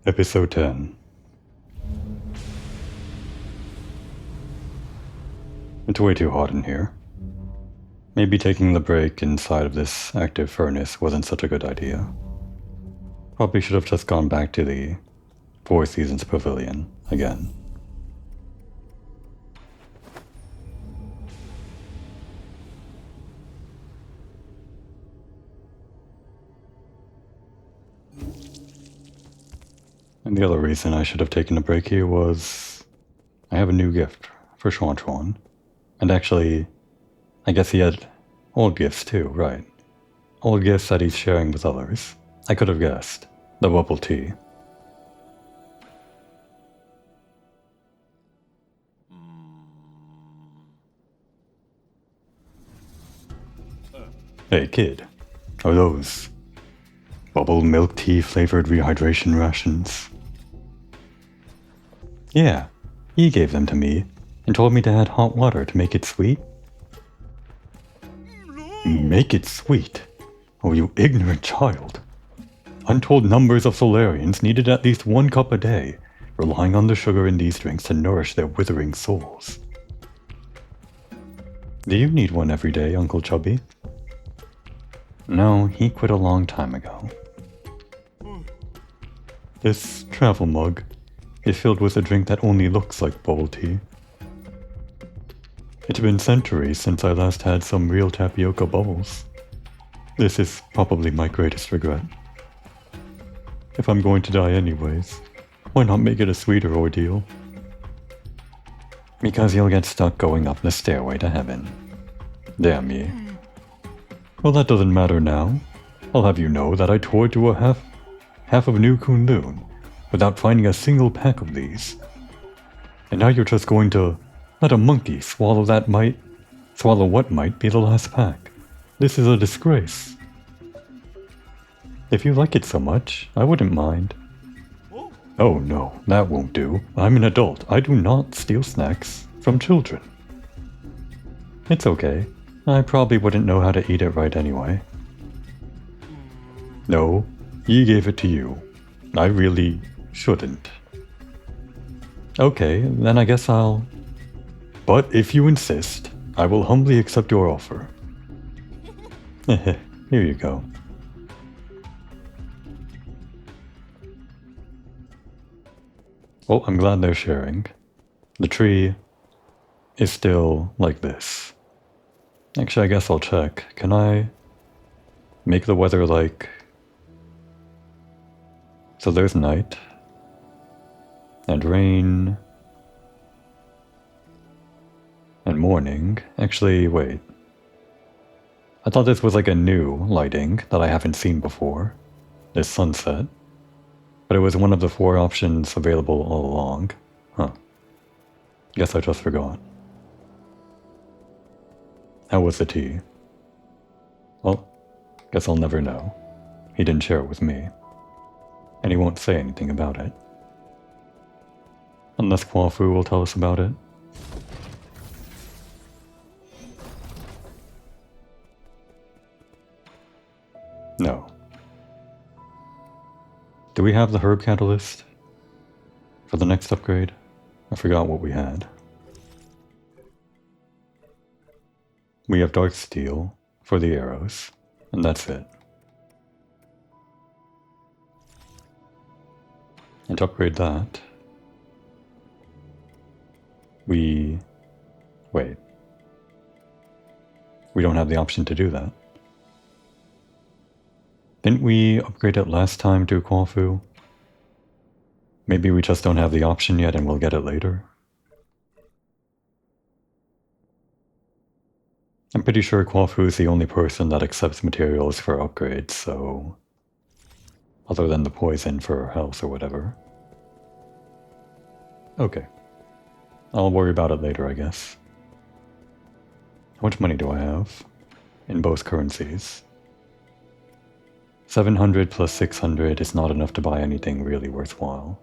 Episode 10. It's way too hot in here. Maybe taking the break inside of this active furnace wasn't such a good idea. Probably should have just gone back to the Four Seasons Pavilion again. And the other reason I should have taken a break here was I have a new gift for Chuan. And actually, I guess he had old gifts too, right? Old gifts that he's sharing with others. I could have guessed. The bubble tea. Hey kid, are those bubble milk tea flavored rehydration rations? Yeah, he gave them to me and told me to add hot water to make it sweet. Make it sweet? Oh, you ignorant child. Untold numbers of Solarians needed at least 1 cup a day, relying on the sugar in these drinks to nourish their withering souls. Do you need one every day, Uncle Chubby? No, he quit a long time ago. This travel mug is filled with a drink that only looks like bubble tea. It's been centuries since I last had some real tapioca bubbles. This is probably my greatest regret. If I'm going to die anyways, why not make it a sweeter ordeal? Because you'll get stuck going up the stairway to heaven. Damn ye. Well, that doesn't matter now. I'll have you know that I toured to a half of New Kunlun without finding a single pack of these. And now you're just going to let a monkey swallow what might be the last pack. This is a disgrace. If you like it so much, I wouldn't mind. Oh no, that won't do. I'm an adult. I do not steal snacks from children. It's okay. I probably wouldn't know how to eat it right anyway. No, he gave it to you. I really shouldn't. Okay, then I guess I'll... But if you insist, I will humbly accept your offer. Here you go. Well, I'm glad they're sharing. The tree is still like this. Actually, I guess I'll check. Can I make the weather like... So there's night. And rain. And morning. Actually, wait. I thought this was like a new lighting that I haven't seen before. This sunset. But it was one of the 4 options available all along. Huh. Guess I just forgot. How was the tea? Well, guess I'll never know. He didn't share it with me. And he won't say anything about it. Unless Kwafu will tell us about it. No. Do we have the herb catalyst for the next upgrade? I forgot what we had. We have dark steel for the arrows, and that's it. And to upgrade that, wait. We don't have the option to do that. Didn't we upgrade it last time to Kwafu? Maybe we just don't have the option yet and we'll get it later? I'm pretty sure Kwafu is the only person that accepts materials for upgrades, so... Other than the poison for health or whatever. Okay. I'll worry about it later, I guess. How much money do I have? In both currencies. 700 plus 600 is not enough to buy anything really worthwhile.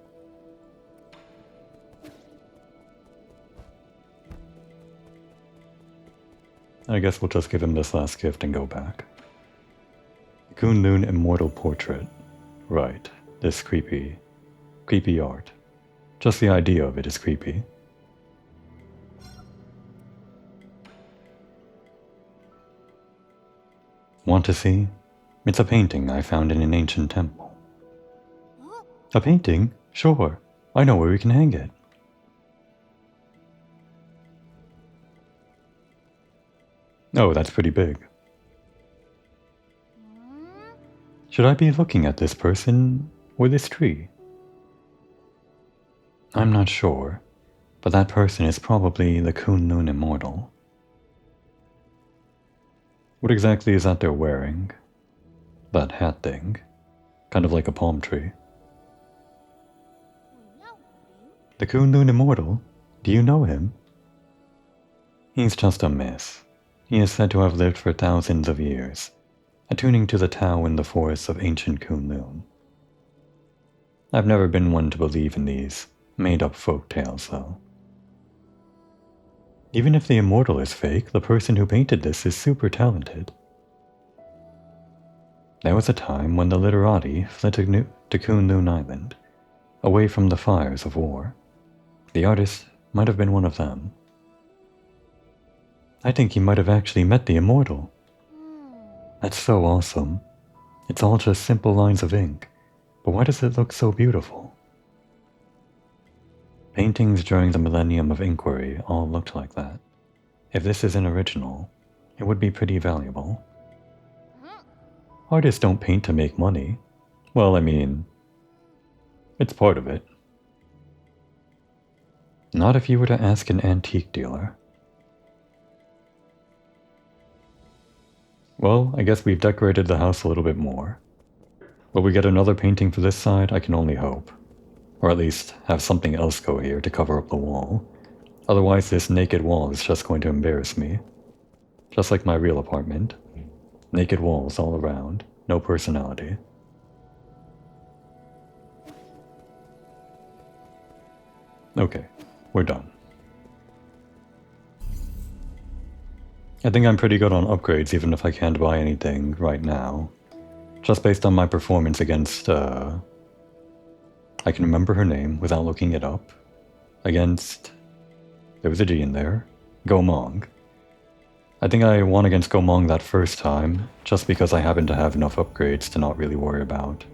I guess we'll just give him this last gift and go back. Kunlun Immortal Portrait. Right, this creepy Creepy art. Just the idea of it is creepy. Want to see? It's a painting I found in an ancient temple. A painting? Sure. I know where we can hang it. Oh, that's pretty big. Should I be looking at this person or this tree? I'm not sure, but that person is probably the Kunlun Immortal. What exactly is that they're wearing? That hat thing. Kind of like a palm tree. The Kunlun Immortal? Do you know him? He's just a myth. He is said to have lived for thousands of years, attuning to the Tao in the forests of ancient Kunlun. I've never been one to believe in these made-up folk tales, though. Even if the immortal is fake, the person who painted this is super talented. There was a time when the literati fled to Kunlun Island, away from the fires of war. The artist might have been one of them. I think he might have actually met the immortal. That's so awesome. It's all just simple lines of ink, but why does it look so beautiful? Paintings during the Millennium of Inquiry all looked like that. If this is an original, it would be pretty valuable. Artists don't paint to make money. Well, I mean, it's part of it. Not if you were to ask an antique dealer. Well, I guess we've decorated the house a little bit more. Will we get another painting for this side? I can only hope. Or at least have something else go here to cover up the wall. Otherwise this naked wall is just going to embarrass me. Just like my real apartment. Naked walls all around, no personality. Okay, we're done. I think I'm pretty good on upgrades even if I can't buy anything right now. Just based on my performance against, I can remember her name without looking it up. Against... there was a G in there. Gomong. I think I won against Gomong that first time, just because I happened to have enough upgrades to not really worry about.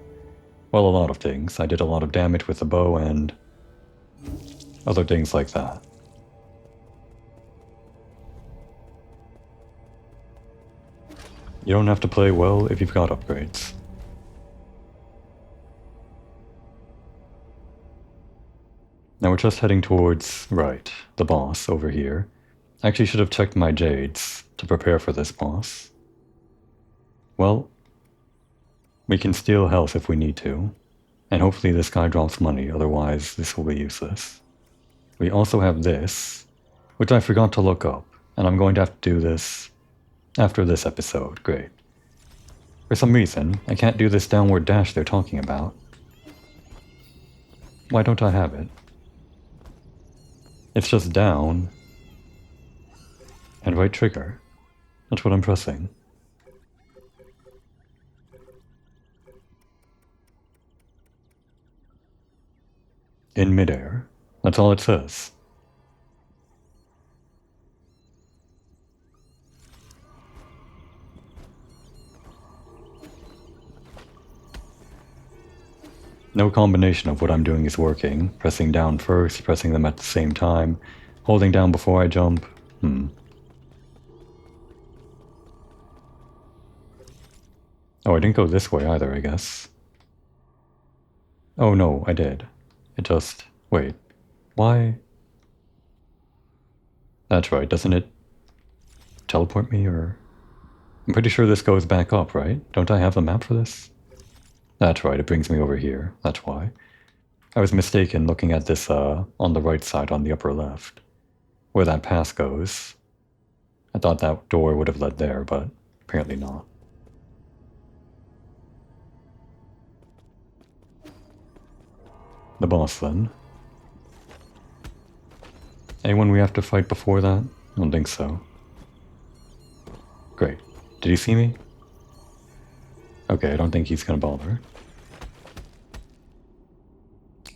Well, a lot of things. I did a lot of damage with the bow and... other things like that. You don't have to play well if you've got upgrades. Now we're just heading towards, right, the boss over here. I actually should have checked my jades to prepare for this boss. Well, we can steal health if we need to, and hopefully this guy drops money, otherwise this will be useless. We also have this, which I forgot to look up, and I'm going to have to do this after this episode. Great. For some reason, I can't do this downward dash they're talking about. Why don't I have it? It's just down and right trigger. That's what I'm pressing. In midair. That's all it says. No combination of what I'm doing is working. Pressing down first, pressing them at the same time, holding down before I jump. Oh, I didn't go this way either, I guess. Oh no, I did. It just... wait. Why? That's right, doesn't it teleport me, or... I'm pretty sure this goes back up, right? Don't I have the map for this? That's right, it brings me over here. That's why. I was mistaken looking at this on the right side on the upper left, where that path goes. I thought that door would have led there, but apparently not. The boss then. Anyone we have to fight before that? I don't think so. Great. Did he see me? Okay, I don't think he's gonna bother.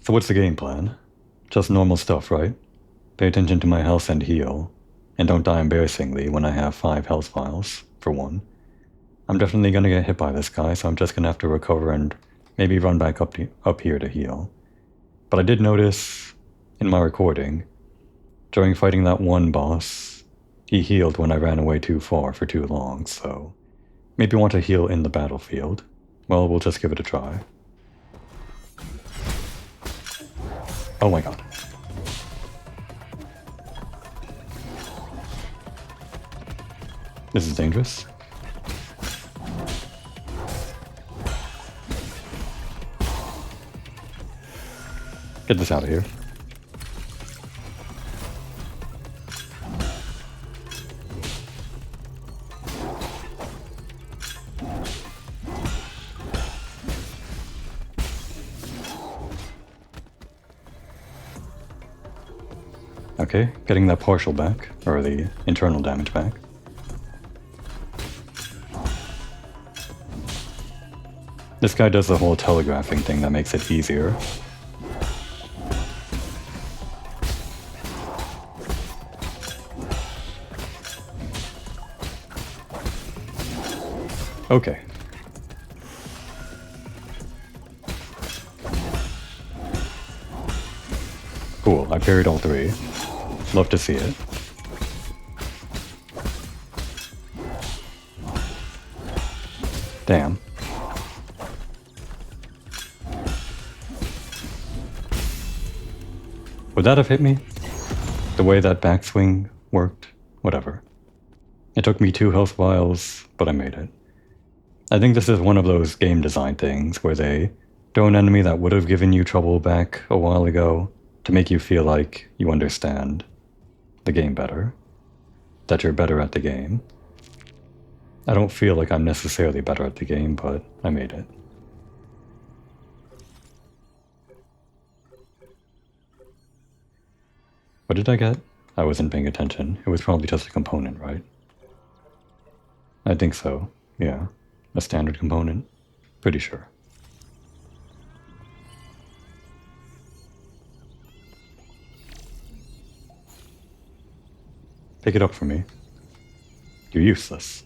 So what's the game plan? Just normal stuff, right? Pay attention to my health and heal, and don't die embarrassingly when I have 5 health vials, for one. I'm definitely gonna get hit by this guy, so I'm just gonna have to recover and maybe run back up here to heal. But I did notice in my recording, during fighting that one boss, he healed when I ran away too far for too long, so maybe want to heal in the battlefield. Well, we'll just give it a try. Oh my god. This is dangerous. Get this out of here. Okay, getting that partial back, or the internal damage back. This guy does the whole telegraphing thing that makes it easier. Okay. Cool, I parried all 3. Love to see it. Damn. Would that have hit me? The way that backswing worked? Whatever. It took me 2 health vials, but I made it. I think this is one of those game design things where they throw an enemy that would have given you trouble back a while ago to make you feel like you understand the game better, that you're better at the game. I don't feel like I'm necessarily better at the game, but I made it. What did I get? I wasn't paying attention. It was probably just a component, right? I think so, yeah. A standard component. Pretty sure. Pick it up for me. You're useless.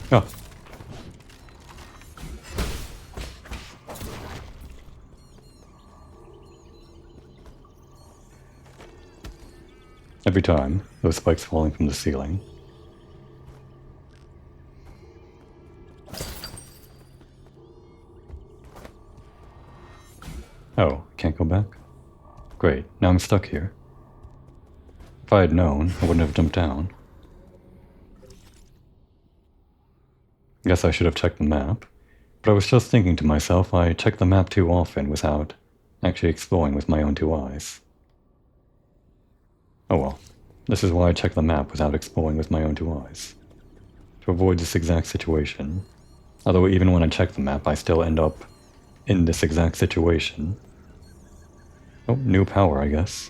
Oh. Every time, those spikes falling from the ceiling. Oh, can't go back? Great, now I'm stuck here. If I had known, I wouldn't have jumped down. Guess I should have checked the map, but I was just thinking to myself I check the map too often without actually exploring with my own 2 eyes. Oh well, this is why I check the map without exploring with my own 2 eyes. To avoid this exact situation. Although even when I check the map, I still end up in this exact situation. Oh, new power, I guess.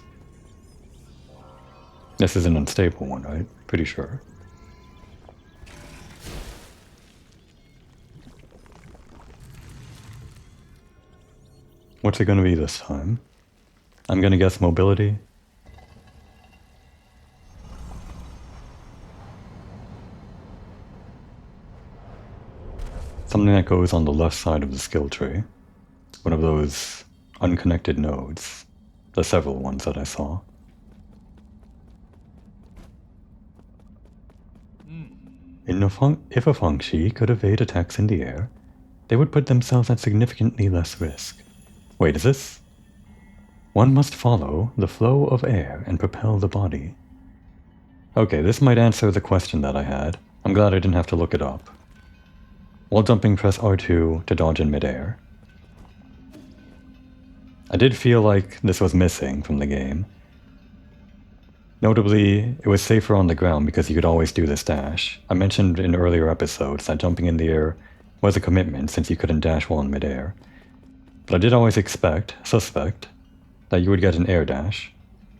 This is an unstable one, right? Pretty sure. What's it gonna be this time? I'm gonna guess mobility. Something that goes on the left side of the skill tree. One of those unconnected nodes. The several ones that I saw. If a Fengshi could evade attacks in the air, they would put themselves at significantly less risk. Wait, is this? One must follow the flow of air and propel the body. Okay, this might answer the question that I had. I'm glad I didn't have to look it up. While jumping, press R2 to dodge in midair. I did feel like this was missing from the game. Notably, it was safer on the ground because you could always do this dash. I mentioned in earlier episodes that jumping in the air was a commitment since you couldn't dash while in midair. But I did always suspect, that you would get an air dash.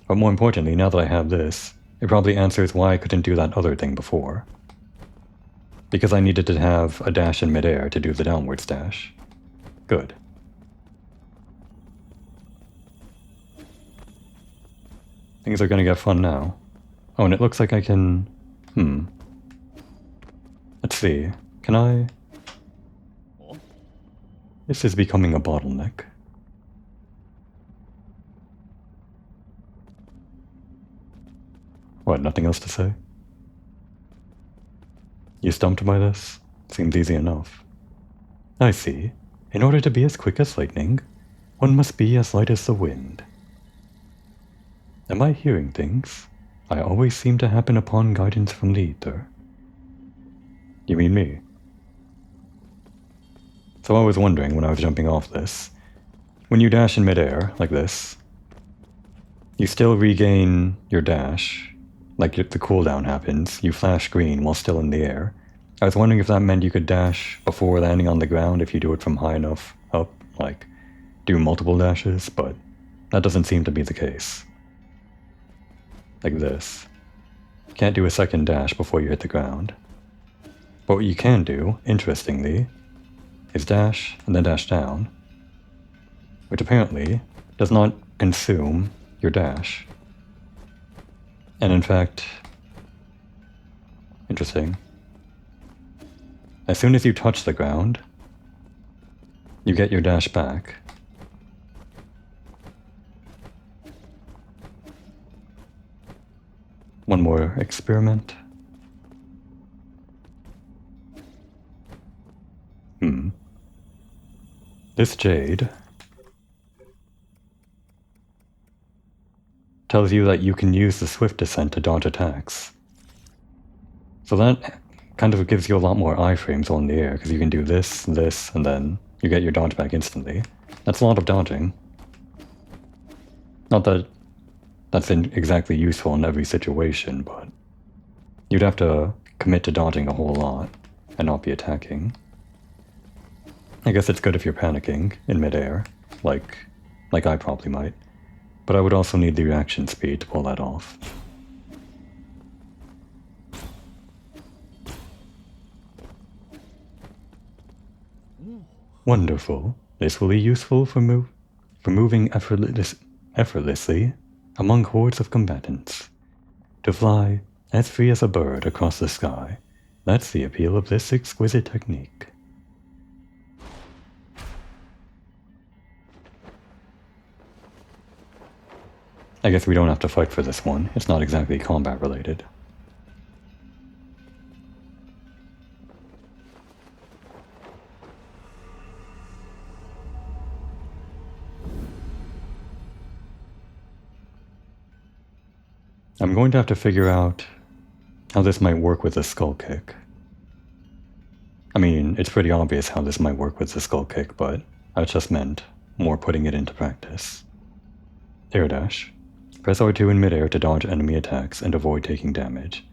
But more importantly, now that I have this, it probably answers why I couldn't do that other thing before. Because I needed to have a dash in midair to do the downwards dash. Good. Things are gonna get fun now. Oh, and it looks like I can... Let's see. Can I... This is becoming a bottleneck. What, nothing else to say? You stumped by this? Seems easy enough. I see. In order to be as quick as lightning, one must be as light as the wind. Am I hearing things? I always seem to happen upon guidance from the ether. You mean me? So I was wondering when I was jumping off this, when you dash in midair, like this, you still regain your dash, like the cooldown happens, you flash green while still in the air. I was wondering if that meant you could dash before landing on the ground if you do it from high enough up, like do multiple dashes, but that doesn't seem to be the case. Like this. You can't do a second dash before you hit the ground. But what you can do, interestingly, is dash and then dash down, which apparently does not consume your dash. And in fact, interesting, as soon as you touch the ground, you get your dash back. One more experiment. This jade tells you that you can use the swift descent to dodge attacks. So that kind of gives you a lot more iframes on the air, because you can do this, this, and then you get your dodge back instantly. That's a lot of dodging. Not that that's exactly useful in every situation, but you'd have to commit to dodging a whole lot and not be attacking. I guess it's good if you're panicking in midair, like I probably might, but I would also need the reaction speed to pull that off. Wonderful. This will be useful for moving effortlessly among hordes of combatants. To fly as free as a bird across the sky. That's the appeal of this exquisite technique. I guess we don't have to fight for this one. It's not exactly combat related. I'm going to have to figure out how this might work with the skull kick. I mean, it's pretty obvious how this might work with the skull kick, but I just meant more putting it into practice. Air dash. Press R2 in midair to dodge enemy attacks and avoid taking damage.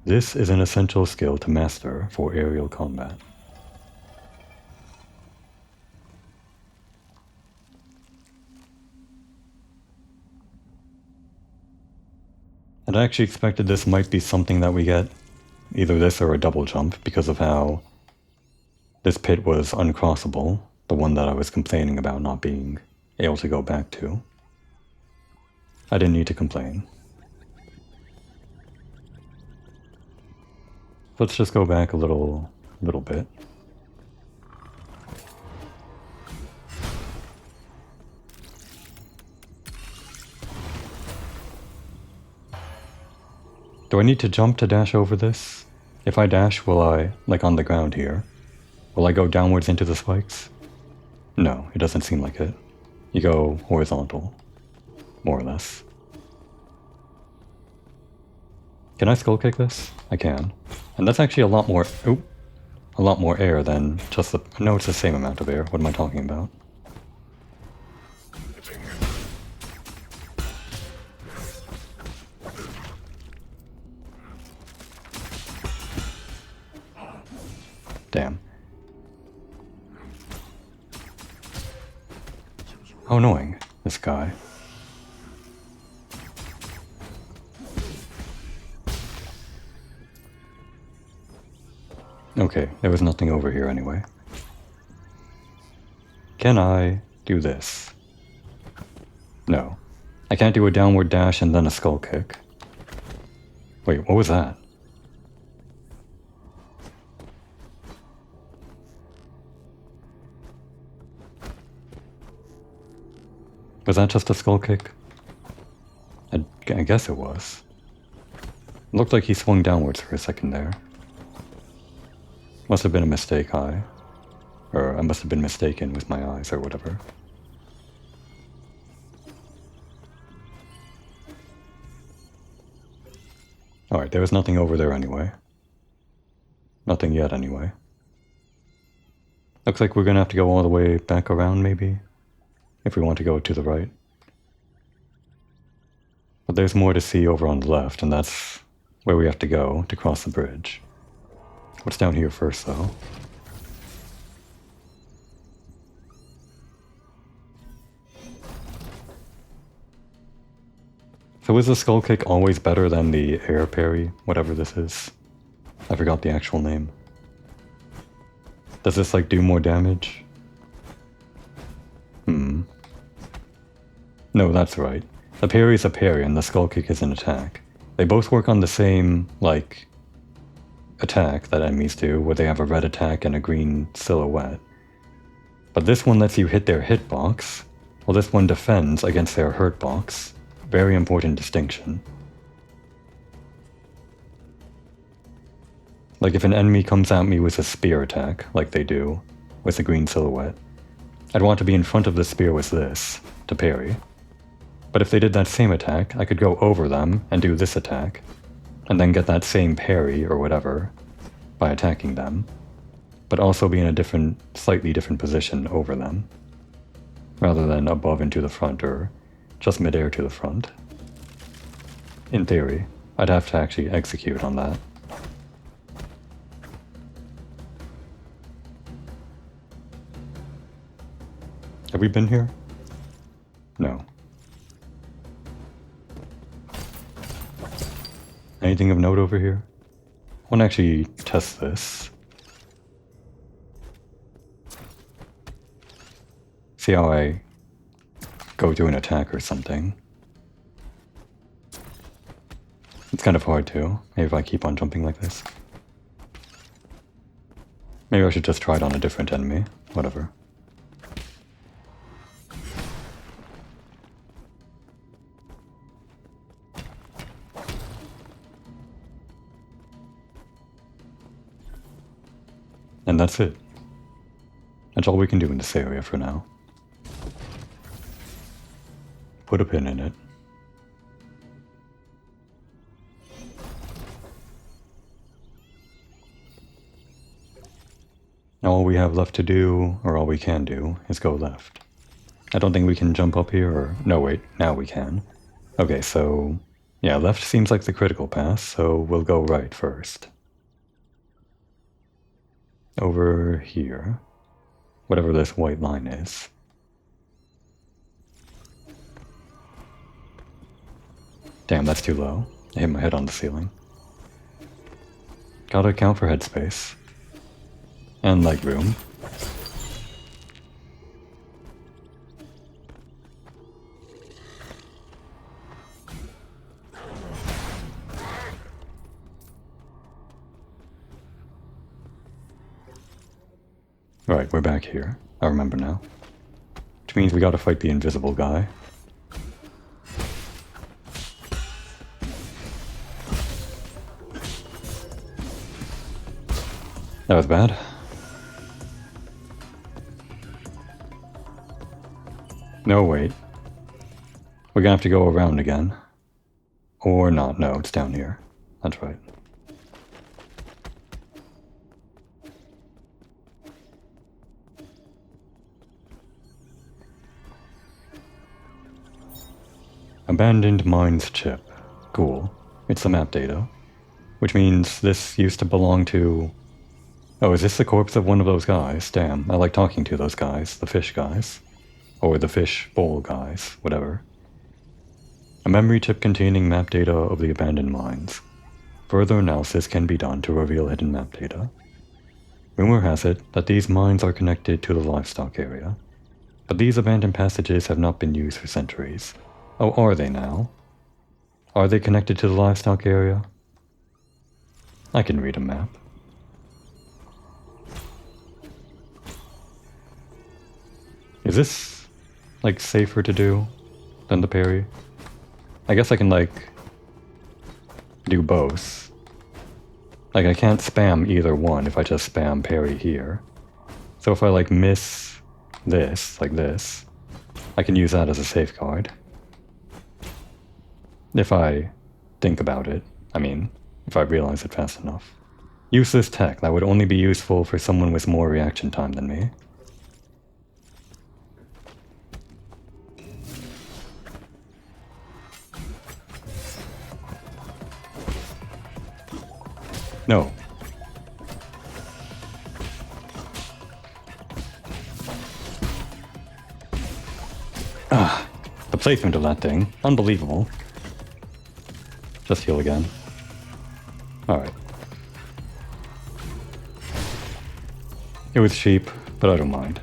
This is an essential skill to master for aerial combat. And I actually expected this might be something that we get, either this or a double jump, because of how this pit was uncrossable, the one that I was complaining about not being able to go back to. I didn't need to complain. Let's just go back a little bit. Do I need to jump to dash over this? If I dash, will I, like on the ground here, will I go downwards into the spikes? No, it doesn't seem like it. You go horizontal. More or less. Can I skull kick this? I can. And that's actually a lot more air than just the... No, it's the same amount of air. What am I talking about? Damn. How annoying, this guy. Okay, there was nothing over here anyway. Can I do this? No. I can't do a downward dash and then a skull kick. Wait, what was that? Was that just a skull kick? I guess it was. It looked like he swung downwards for a second there. Must have been a mistake, or I must have been mistaken with my eyes or whatever. Alright, there was nothing over there anyway. Nothing yet anyway. Looks like we're gonna have to go all the way back around maybe, if we want to go to the right. But there's more to see over on the left, and that's where we have to go to cross the bridge. What's down here first, though? So is the skull kick always better than the air parry, whatever this is? I forgot the actual name. Does this, like, do more damage? No, that's right. The parry is a parry and the skull kick is an attack. They both work on the same, like, attack that enemies do, where they have a red attack and a green silhouette. But this one lets you hit their hitbox, while this one defends against their hurt box. Very important distinction. Like if an enemy comes at me with a spear attack, like they do, with a green silhouette, I'd want to be in front of the spear with this, to parry. But if they did that same attack, I could go over them and do this attack, and then get that same parry or whatever by attacking them, but also be in a slightly different position over them, rather than above and to the front or just midair to the front. In theory, I'd have to actually execute on that. Have we been here? No. Anything of note over here? I want to actually test this. See how I go to an attack or something. It's kind of hard to, maybe if I keep on jumping like this. Maybe I should just try it on a different enemy. Whatever. And that's it. That's all we can do in this area for now. Put a pin in it. Now all we have left to do, or all we can do, is go left. I don't think we can jump up here, or... no, wait, now we can. Okay, so... yeah, left seems like the critical path, so we'll go right first. Over here. Whatever this white line is. Damn, that's too low. I hit my head on the ceiling. Gotta account for headspace. And leg room. Right, we're back here. I remember now. Which means we gotta fight the invisible guy. That was bad. No, wait. We're gonna have to go around again. Or not, no, it's down here. That's right. Abandoned Mines chip. Cool. It's the map data. Which means this used to belong to... oh, is this the corpse of one of those guys? Damn, I like talking to those guys. The fish guys. Or the fish bowl guys. Whatever. A memory chip containing map data of the abandoned mines. Further analysis can be done to reveal hidden map data. Rumor has it that these mines are connected to the livestock area, but these abandoned passages have not been used for centuries. Oh, are they now? Are they connected to the livestock area? I can read a map. Is this, like, safer to do than the parry? I guess I can, like, do both. Like, I can't spam either one if I just spam parry here. So if I, like, miss this, like this, I can use that as a safeguard. If I think about it. I mean, if I realize it fast enough. Useless tech that would only be useful for someone with more reaction time than me. No. Ah, the placement of that thing. Unbelievable. Just heal again. Alright. It was cheap, but I don't mind.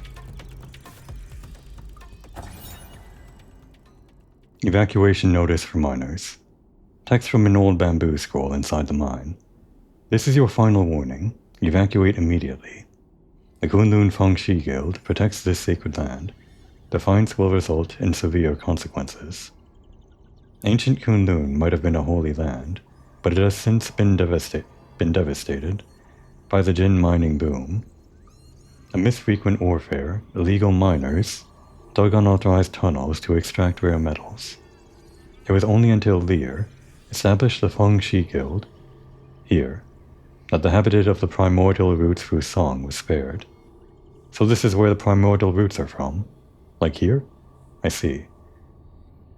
Evacuation notice for miners. Text from an old bamboo scroll inside the mine. This is your final warning. Evacuate immediately. The Kunlun Fengshi Guild protects this sacred land. Defiance will result in severe consequences. Ancient Kunlun might have been a holy land, but it has since been devastated by the Jin mining boom. Amidst frequent warfare, illegal miners dug unauthorized tunnels to extract rare metals. It was only until Lear established the Fengshi Guild here that the habitat of the primordial roots through song was spared. So this is where the primordial roots are from? Like here? I see.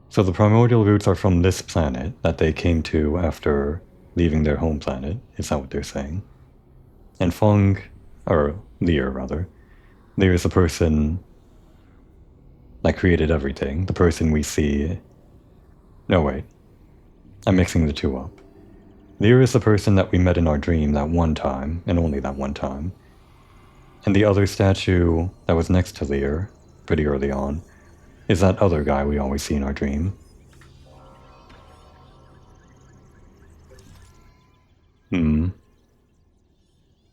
So the primordial roots are from this planet that they came to after leaving their home planet, is that what they're saying? And Lear rather, Lear is the person that created everything, the person we see... No, wait. I'm mixing the two up. Lear is the person that we met in our dream that one time, and only that one time. And the other statue that was next to Lear, pretty early on, is that other guy we always see in our dream.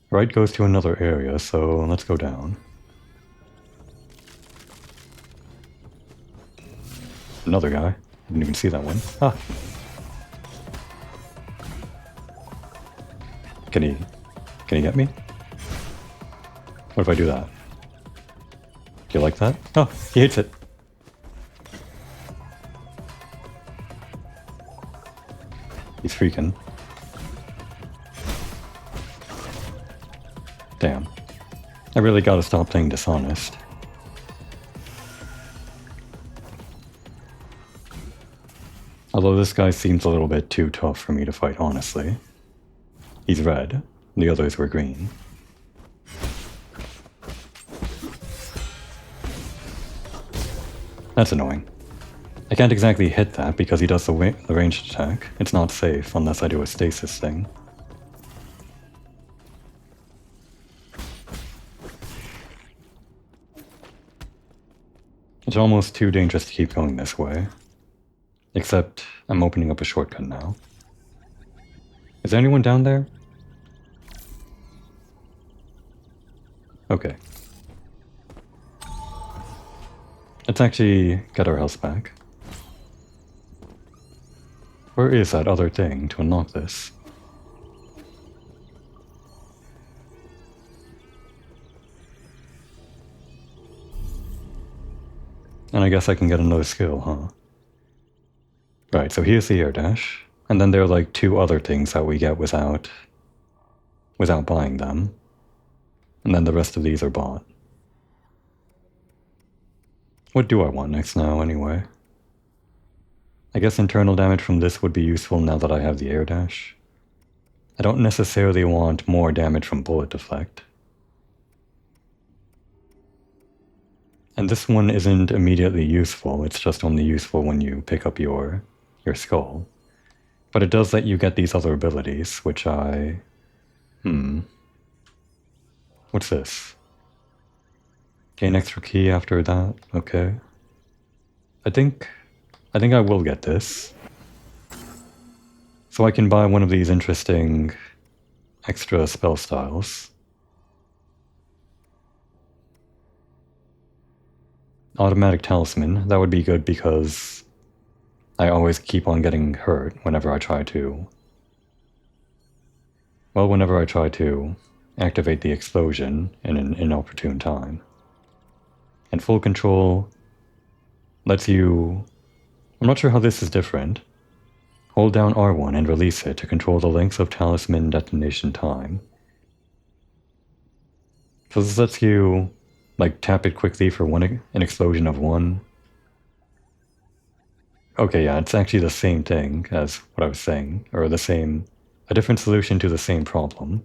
Right goes to another area, so let's go down. Another guy. I didn't even see that one. Ah! Can he get me? What if I do that? Do you like that? Oh, he hates it. He's freaking. Damn. I really gotta stop playing dishonest. Although this guy seems a little bit too tough for me to fight, honestly. He's red. The others were green. That's annoying. I can't exactly hit that because he does the ranged attack. It's not safe unless I do a stasis thing. It's almost too dangerous to keep going this way. Except, I'm opening up a shortcut now. Is there anyone down there? Okay. Let's actually get our health back. Where is that other thing to unlock this? And I guess I can get another skill, huh? Right, so here's the air dash. And then there are like two other things that we get without buying them. And then the rest of these are bought. What do I want next now, anyway? I guess internal damage from this would be useful now that I have the air dash. I don't necessarily want more damage from bullet deflect. And this one isn't immediately useful, it's just only useful when you pick up your skull. But it does let you get these other abilities, which I What's this? Gain extra key after that? Okay. I think I will get this. So I can buy one of these interesting extra spell styles. Automatic talisman, that would be good because I always keep on getting hurt whenever I try to... Well, whenever I try to activate the explosion in an inopportune time. And full control lets you... I'm not sure how this is different. Hold down R1 and release it to control the length of talisman detonation time. So this lets you, like, tap it quickly for an explosion of 1. Okay, yeah, it's actually the same thing as what I was saying, or a different solution to the same problem.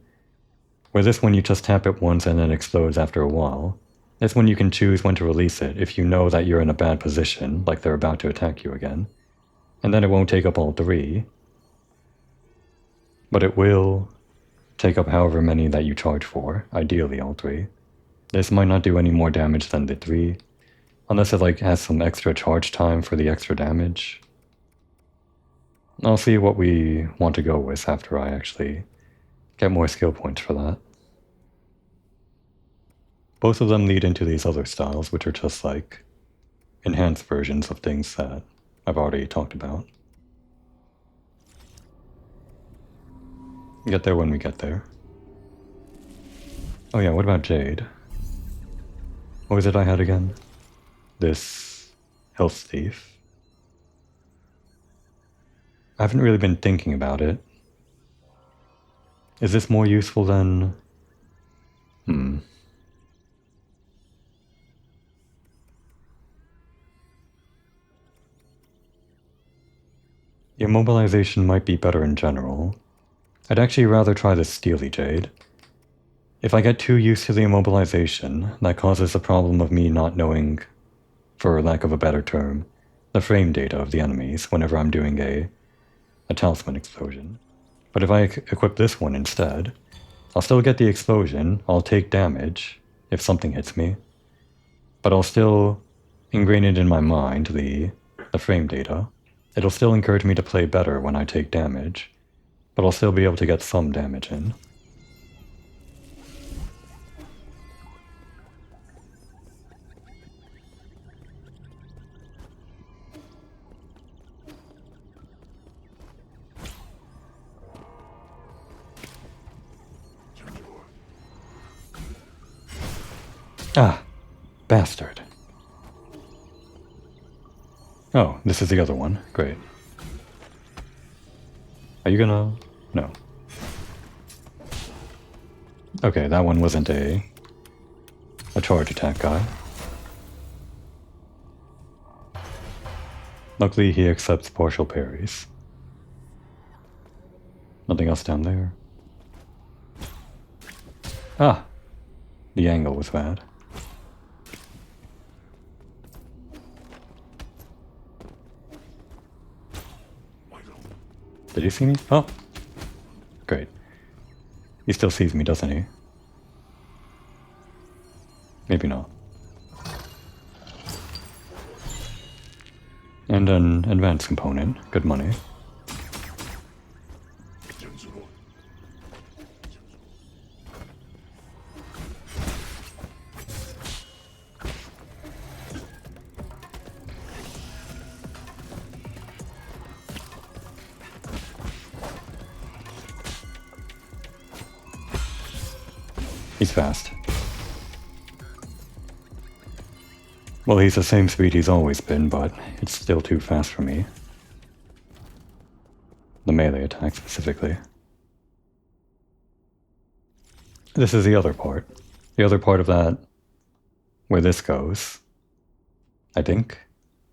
Where this one you just tap it once and then explodes after a while. This one you can choose when to release it if you know that you're in a bad position, like they're about to attack you again. And then it won't take up all 3. But it will take up however many that you charge for, ideally all 3. This might not do any more damage than the 3, unless it like has some extra charge time for the extra damage. I'll see what we want to go with after I actually get more skill points for that. Both of them lead into these other styles, which are just like enhanced versions of things that I've already talked about. Get there when we get there. Oh yeah, what about Jade? What was it I had again? This health thief. I haven't really been thinking about it. Is this more useful than... The immobilization might be better in general. I'd actually rather try the Steely Jade. If I get too used to the immobilization, that causes the problem of me not knowing, for lack of a better term, the frame data of the enemies whenever I'm doing a talisman explosion. But if I equip this one instead, I'll still get the explosion, I'll take damage if something hits me, but I'll still ingrain it in my mind, the frame data. It'll still encourage me to play better when I take damage, but I'll still be able to get some damage in. Ah, bastard. Oh, this is the other one. Great. Are you gonna... No. Okay, that one wasn't a charge attack guy. Luckily, he accepts partial parries. Nothing else down there. Ah! The angle was bad. Did he see me? Oh! Great. He still sees me, doesn't he? Maybe not. And an advanced component. Good money. He's fast. Well, he's the same speed he's always been, but it's still too fast for me. The melee attack specifically. This is the other part. The other part of that, where this goes. I think.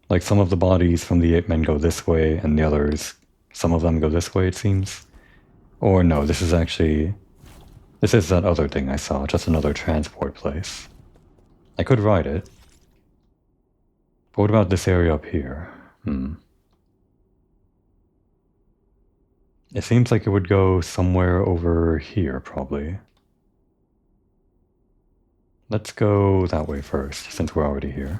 Like some of the bodies from the ape men go this way, and the others, some of them go this way, it seems. Or no, this is actually... This is that other thing I saw, just another transport place. I could ride it. But what about this area up here? It seems like it would go somewhere over here, probably. Let's go that way first, since we're already here.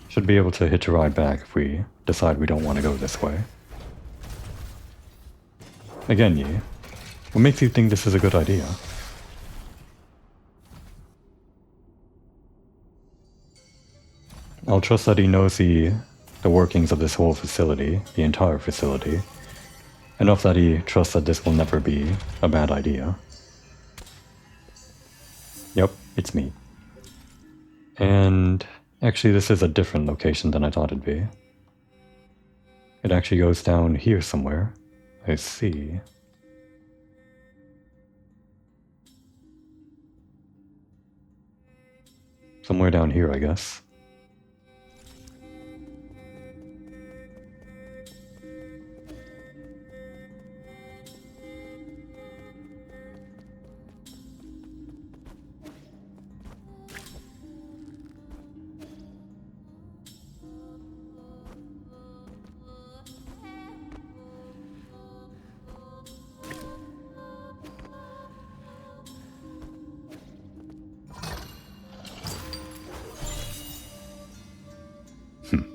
Should be able to hitch a ride back if we decide we don't want to go this way. Again, Yi, what makes you think this is a good idea? I'll trust that he knows the workings of this whole facility, the entire facility, enough that he trusts that this will never be a bad idea. Yep, it's me. And actually this is a different location than I thought it'd be. It actually goes down here somewhere. I see. Somewhere down here, I guess.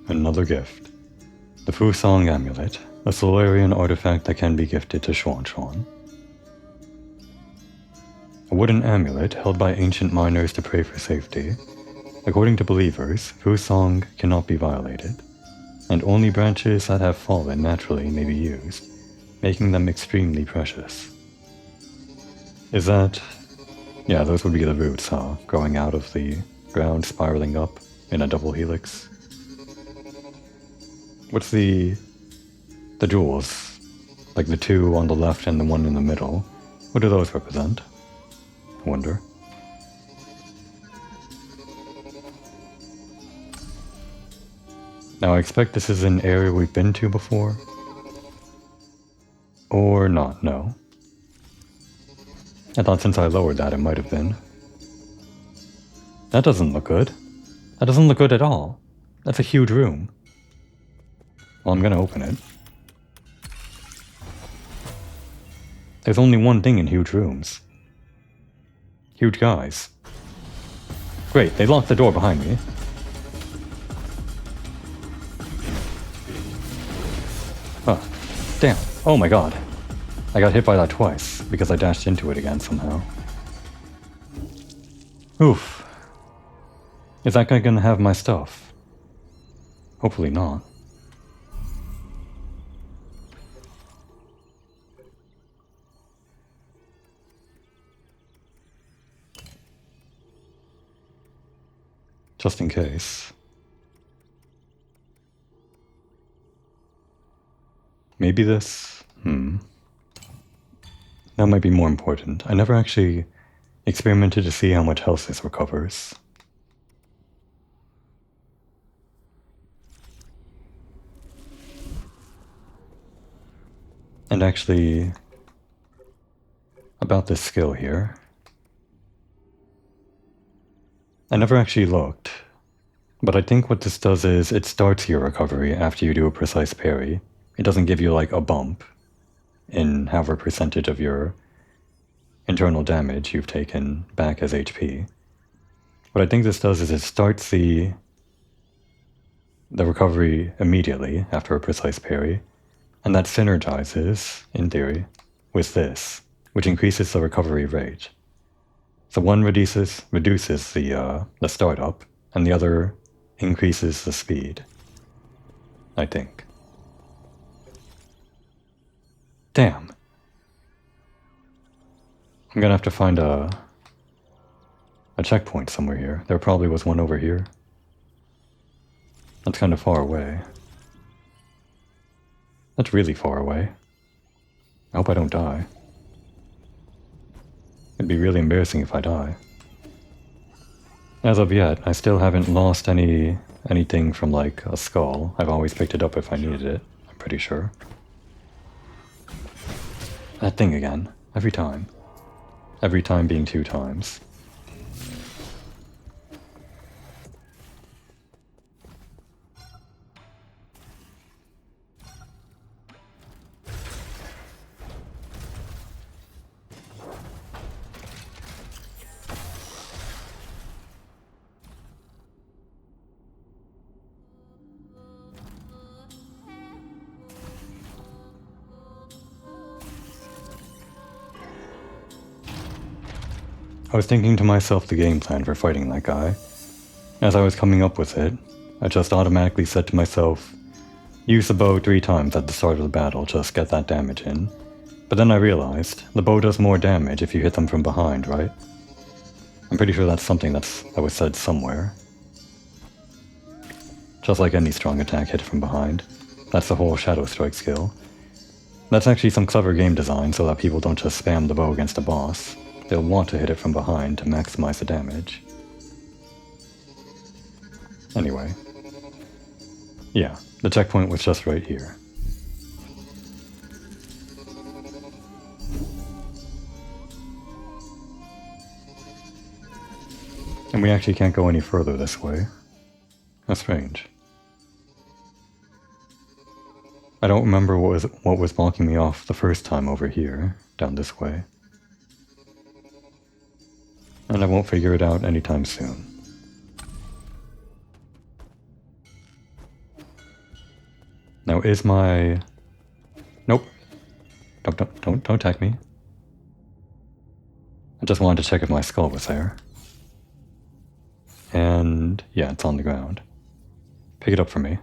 Another gift. The Fusong Amulet, a Solarian artifact that can be gifted to Xuan Xuan. A wooden amulet held by ancient miners to pray for safety. According to believers, Fusong cannot be violated, and only branches that have fallen naturally may be used, making them extremely precious. Is that... yeah, those would be the roots, huh? Growing out of the ground, spiraling up in a double helix. What's the jewels? Like the two on the left and the one in the middle. What do those represent? I wonder. Now I expect this is an area we've been to before. Or not, no. I thought since I lowered that it might have been. That doesn't look good. That doesn't look good at all. That's a huge room. Well, I'm gonna open it. There's only one thing in huge rooms. Huge guys. Great, they locked the door behind me. Oh, damn. Oh my god. I got hit by that twice, because I dashed into it again somehow. Oof. Is that guy gonna have my stuff? Hopefully not. Just in case. Maybe this... That might be more important. I never actually experimented to see how much health this recovers. And actually... about this skill here... I never actually looked, but I think what this does is it starts your recovery after you do a precise parry. It doesn't give you like a bump in however percentage of your internal damage you've taken back as HP. What I think this does is it starts the recovery immediately after a precise parry, and that synergizes, in theory, with this, which increases the recovery rate. So one reduces the startup, and the other increases the speed. I think. Damn. I'm gonna have to find a checkpoint somewhere here. There probably was one over here. That's kind of far away. That's really far away. I hope I don't die. It'd be really embarrassing if I die. As of yet, I still haven't lost anything from like a skull. I've always picked it up if I needed it, I'm pretty sure. That thing again. Every time. Every time being 2 times. I was thinking to myself the game plan for fighting that guy. As I was coming up with it, I just automatically said to myself, use the bow 3 times at the start of the battle, just get that damage in. But then I realized, the bow does more damage if you hit them from behind, right? I'm pretty sure that's something that was said somewhere. Just like any strong attack hit from behind. That's the whole Shadow Strike skill. That's actually some clever game design so that people don't just spam the bow against a boss. They'll want to hit it from behind to maximize the damage. Anyway. Yeah, the checkpoint was just right here. And we actually can't go any further this way. That's strange. I don't remember what was blocking me off the first time over here, down this way. And I won't figure it out anytime soon. Now is my... Nope. Don't attack me. I just wanted to check if my skull was there. And yeah, it's on the ground. Pick it up for me.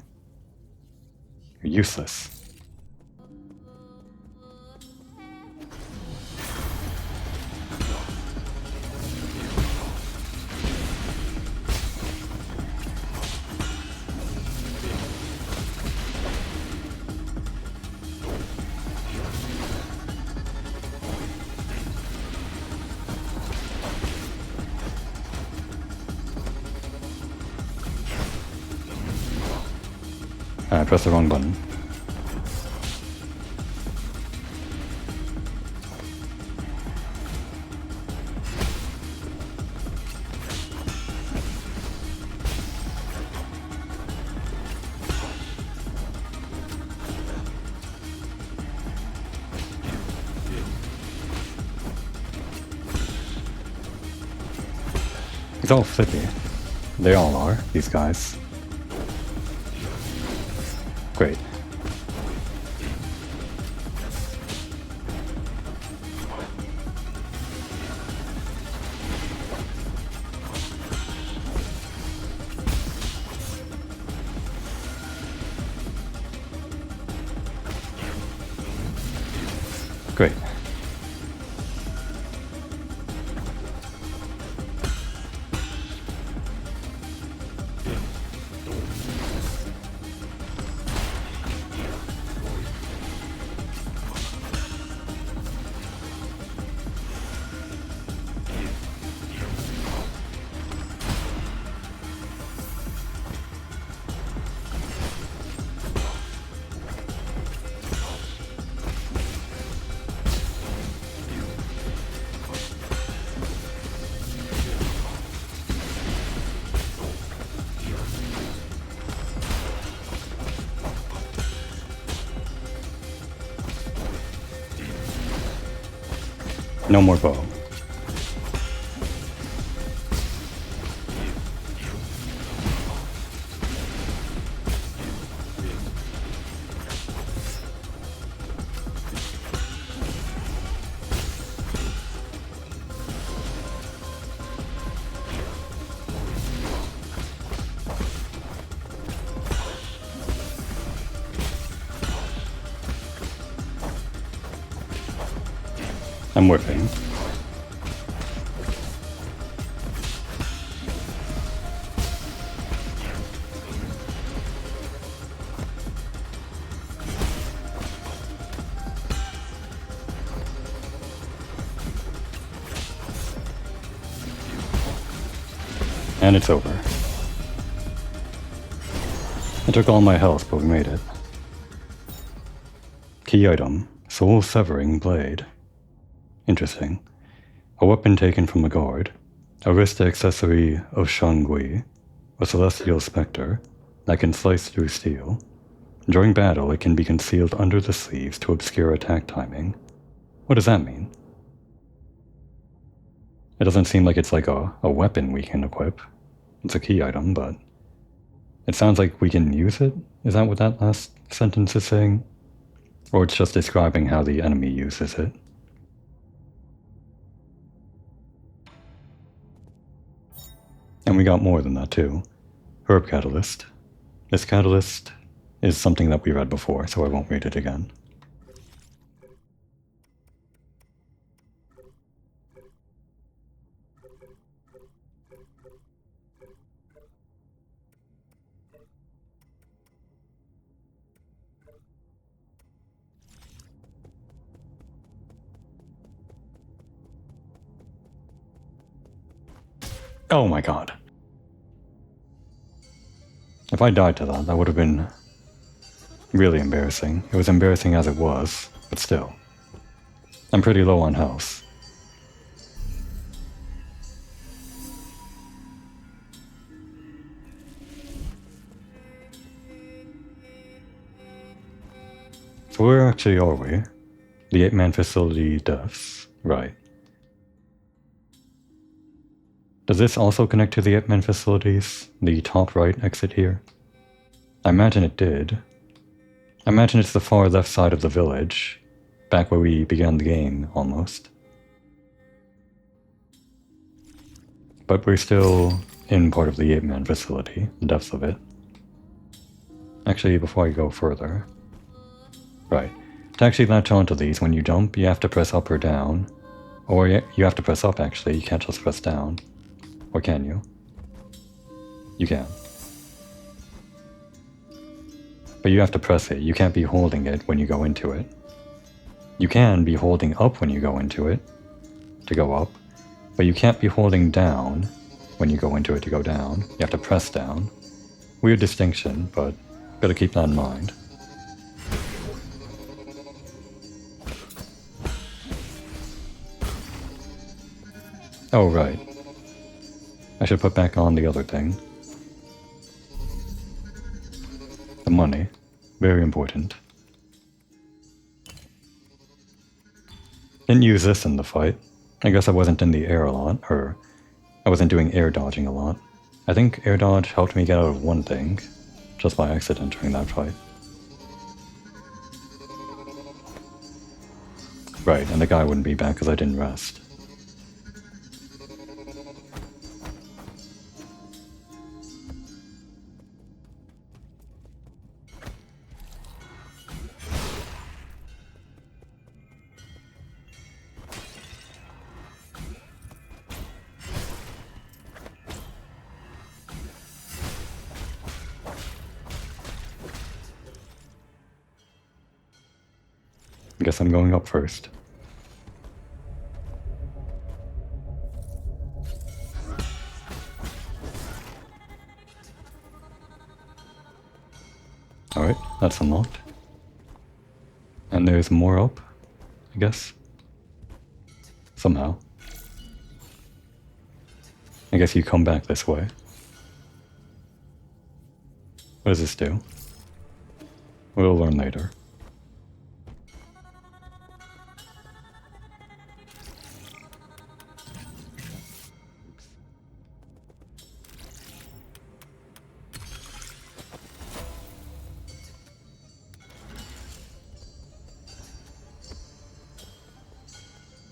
You're useless. I pressed the wrong button. He's all flippy. They all are, these guys. Great. Great. No more bow. I'm whipping. And it's over. I took all my health, but we made it. Key item, soul-severing blade. Interesting. A weapon taken from a guard. A wrist accessory of Shangui, a celestial specter that can slice through steel. During battle, it can be concealed under the sleeves to obscure attack timing. What does that mean? It doesn't seem like it's like a weapon we can equip. It's a key item, but it sounds like we can use it? Is that what that last sentence is saying? Or it's just describing how the enemy uses it? we got more than that too. Herb catalyst. This catalyst is something that we read before, so I won't read it again. Oh my god. If I died to that, that would have been really embarrassing. It was embarrassing as it was, but still. I'm pretty low on health. So where actually are we? The 8-man facility deaths. Right. Does this also connect to the 8-man facilities? The top right exit here? I imagine it did. I imagine it's the far left side of the village, back where we began the game, almost. But we're still in part of the 8-man facility, the depths of it. Actually, before I go further... Right. To actually latch onto these, when you jump, you have to press up or down. Or you have to press up, actually, you can't just press down. Or can you? You can. But you have to press it. You can't be holding it when you go into it. You can be holding up when you go into it, to go up. But you can't be holding down when you go into it to go down. You have to press down. Weird distinction, but gotta keep that in mind. Oh, right. I should put back on the other thing. The money. Very important. Didn't use this in the fight. I guess I wasn't in the air a lot, or I wasn't doing air dodging a lot. I think air dodge helped me get out of one thing, just by accident during that fight. Right, and the guy wouldn't be back because I didn't rest. I guess I'm going up first. Alright, that's unlocked. And there's more up, I guess. Somehow. I guess you come back this way. What does this do? We'll learn later.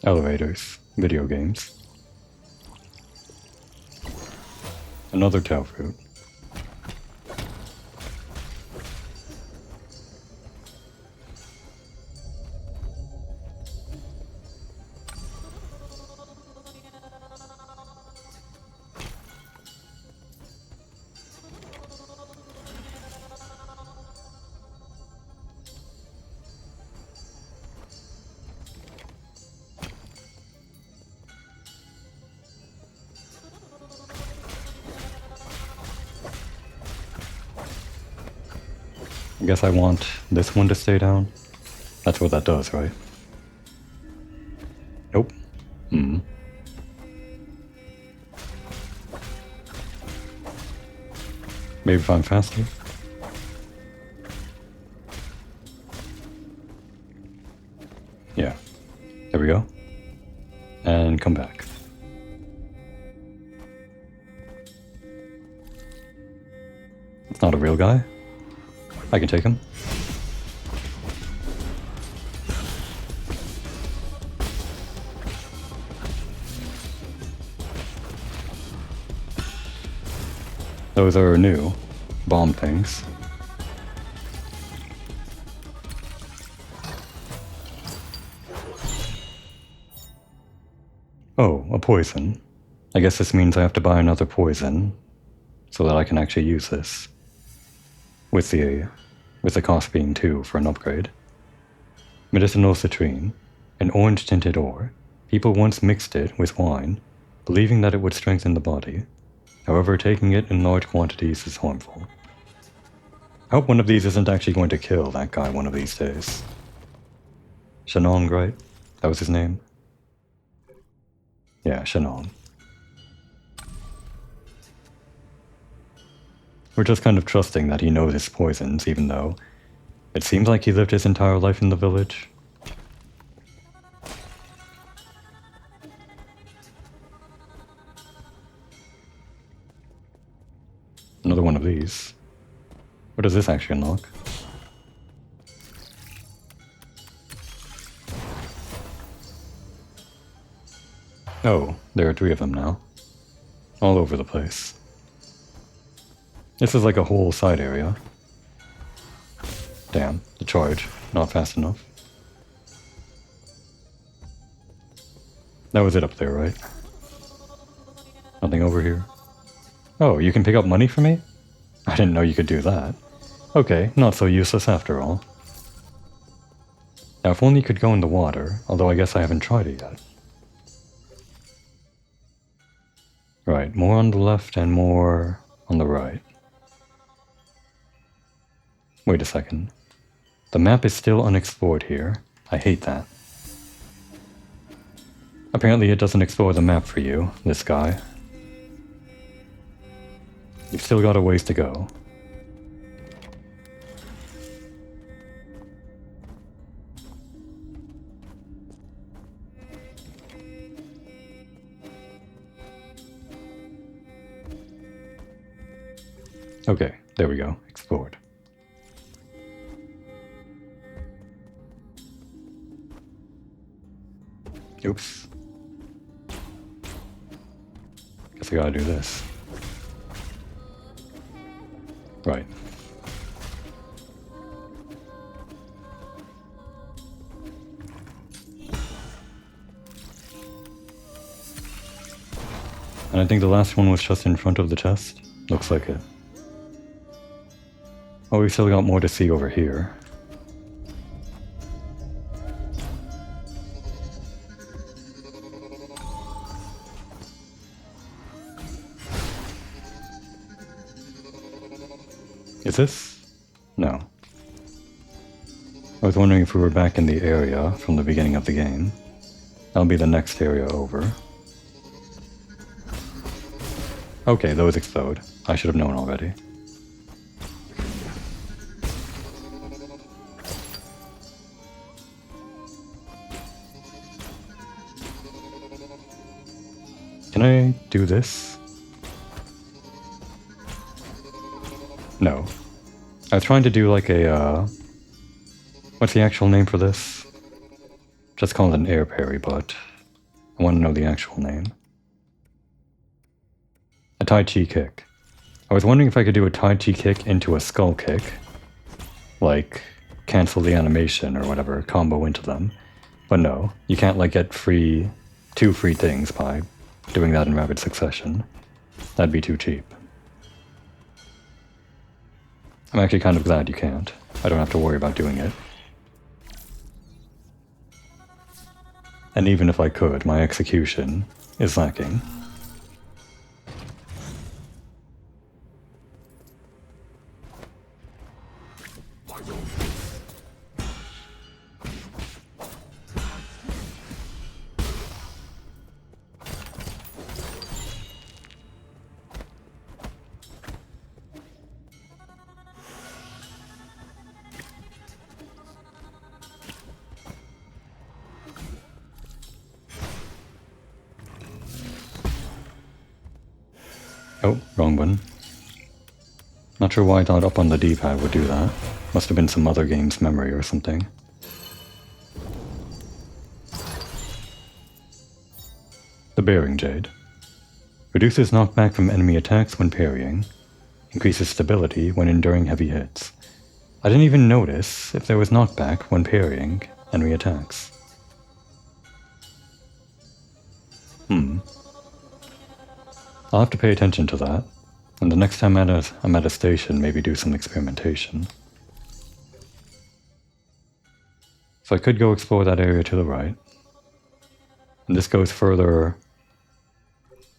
Elevators. Video games. Another tail fruit. I guess I want this one to stay down. That's what that does, right? Nope. Hmm. Maybe if I'm faster. Yeah. There we go. And come back. It's not a real guy. I can take him. Those are new bomb things. Oh, a poison. I guess this means I have to buy another poison so that I can actually use this. With the cost being 2 for an upgrade. Medicinal citrine, an orange-tinted ore. People once mixed it with wine, believing that it would strengthen the body. However, taking it in large quantities is harmful. I hope one of these isn't actually going to kill that guy one of these days. Shanong, right? That was his name? Yeah, Shanong. We're just kind of trusting that he knows his poisons, even though it seems like he lived his entire life in the village. Another one of these. What does this actually unlock? Oh, there are 3 of them now. All over the place. This is like a whole side area. Damn, the charge. Not fast enough. That was it up there, right? Nothing over here. Oh, you can pick up money for me? I didn't know you could do that. Okay, not so useless after all. Now if only you could go in the water, although I guess I haven't tried it yet. Right, more on the left and more on the right. Wait a second. The map is still unexplored here. I hate that. Apparently it doesn't explore the map for you, this guy. You've still got a ways to go. Okay, there we go. Explored. Oops. Guess I gotta do this. Right. And I think the last one was just in front of the chest. Looks like it. Oh, we still got more to see over here. Is this? No. I was wondering if we were back in the area from the beginning of the game. That'll be the next area over. Okay, those explode. I should have known already. Can I do this? No. I was trying to do like a, what's the actual name for this? Just call it an air parry, but I want to know the actual name. A Tai Chi kick. I was wondering if I could do a Tai Chi kick into a skull kick. Like, cancel the animation or whatever, combo into them. But no, you can't like get two free things by doing that in rapid succession. That'd be too cheap. I'm actually kind of glad you can't. I don't have to worry about doing it. And even if I could, my execution is lacking. Oh, wrong one. Not sure why I thought up on the D-pad would do that. Must have been some other game's memory or something. The Bearing Jade. Reduces knockback from enemy attacks when parrying. increases stability when enduring heavy hits. I didn't even notice if there was knockback when parrying enemy attacks. I'll have to pay attention to that, and the next time I'm at a station, maybe do some experimentation. So I could go explore that area to the right. And this goes further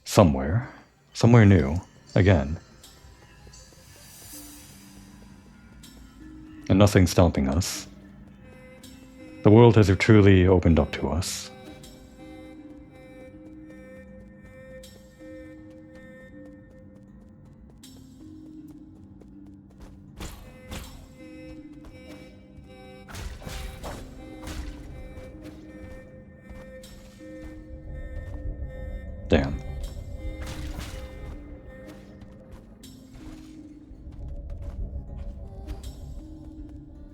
somewhere new, again. And nothing's stopping us. The world has truly opened up to us. Damn.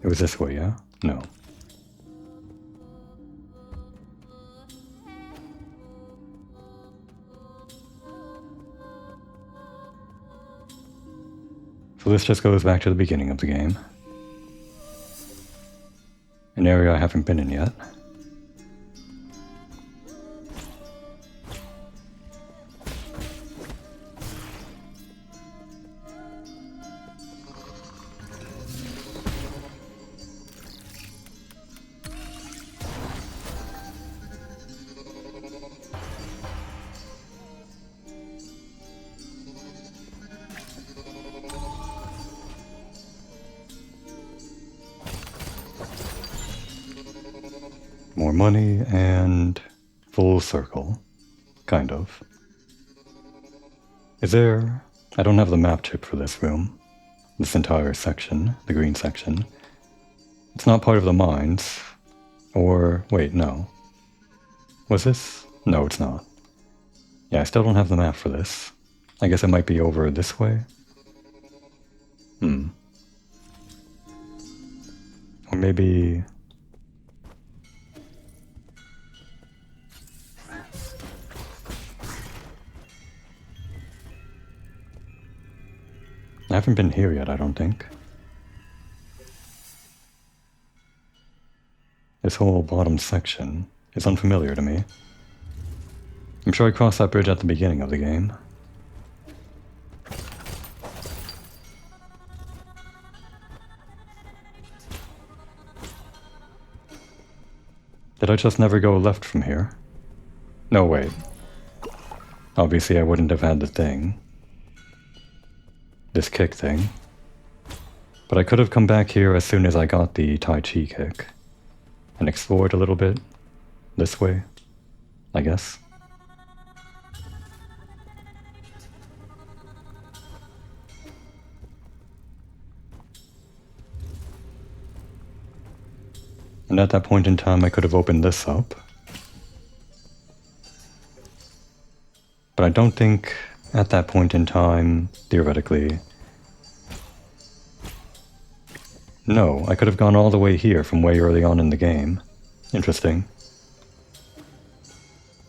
It was this way, yeah? No. So this just goes back to the beginning of the game. An area I haven't been in yet. More money and full circle. Kind of. Is there... I don't have the map chip for this room. This entire section, the green section. It's not part of the mines. Or... wait, no. Was this? No, it's not. Yeah, I still don't have the map for this. I guess it might be over this way? Or maybe... I haven't been here yet, I don't think. This whole bottom section is unfamiliar to me. I'm sure I crossed that bridge at the beginning of the game. Did I just never go left from here? No, wait. Obviously I wouldn't have had the thing. This kick thing. But I could have come back here as soon as I got the Tai Chi kick. And explored a little bit. This way, I guess. And at that point in time I could have opened this up. But I don't think at that point in time, theoretically... No, I could have gone all the way here from way early on in the game. Interesting.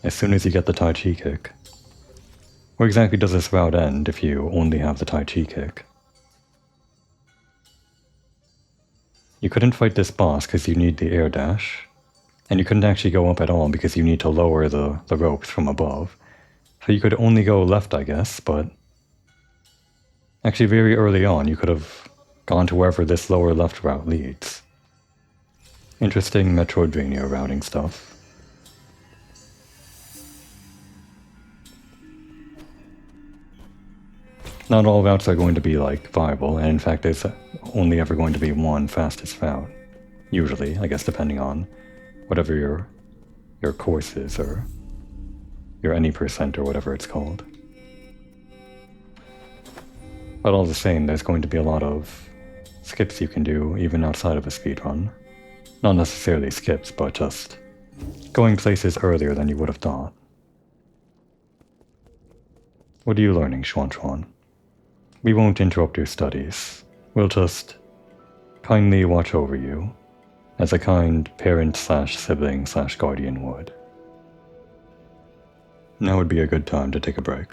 As soon as you get the Tai Chi kick. Where exactly does this route end if you only have the Tai Chi kick? You couldn't fight this boss because you need the air dash. And you couldn't actually go up at all because you need to lower the ropes from above. So you could only go left, I guess, but... Actually, very early on, you could have gone to wherever this lower left route leads. Interesting Metroidvania routing stuff. Not all routes are going to be, like, viable, and in fact there's only ever going to be one fastest route. Usually, I guess, depending on whatever your course is, or your any percent, or whatever it's called. But all the same, there's going to be a lot of skips you can do, even outside of a speedrun. Not necessarily skips, but just going places earlier than you would have thought. What are you learning, Xuan Xuan? We won't interrupt your studies. We'll just kindly watch over you, as a kind parent/sibling/guardian would. Now would be a good time to take a break.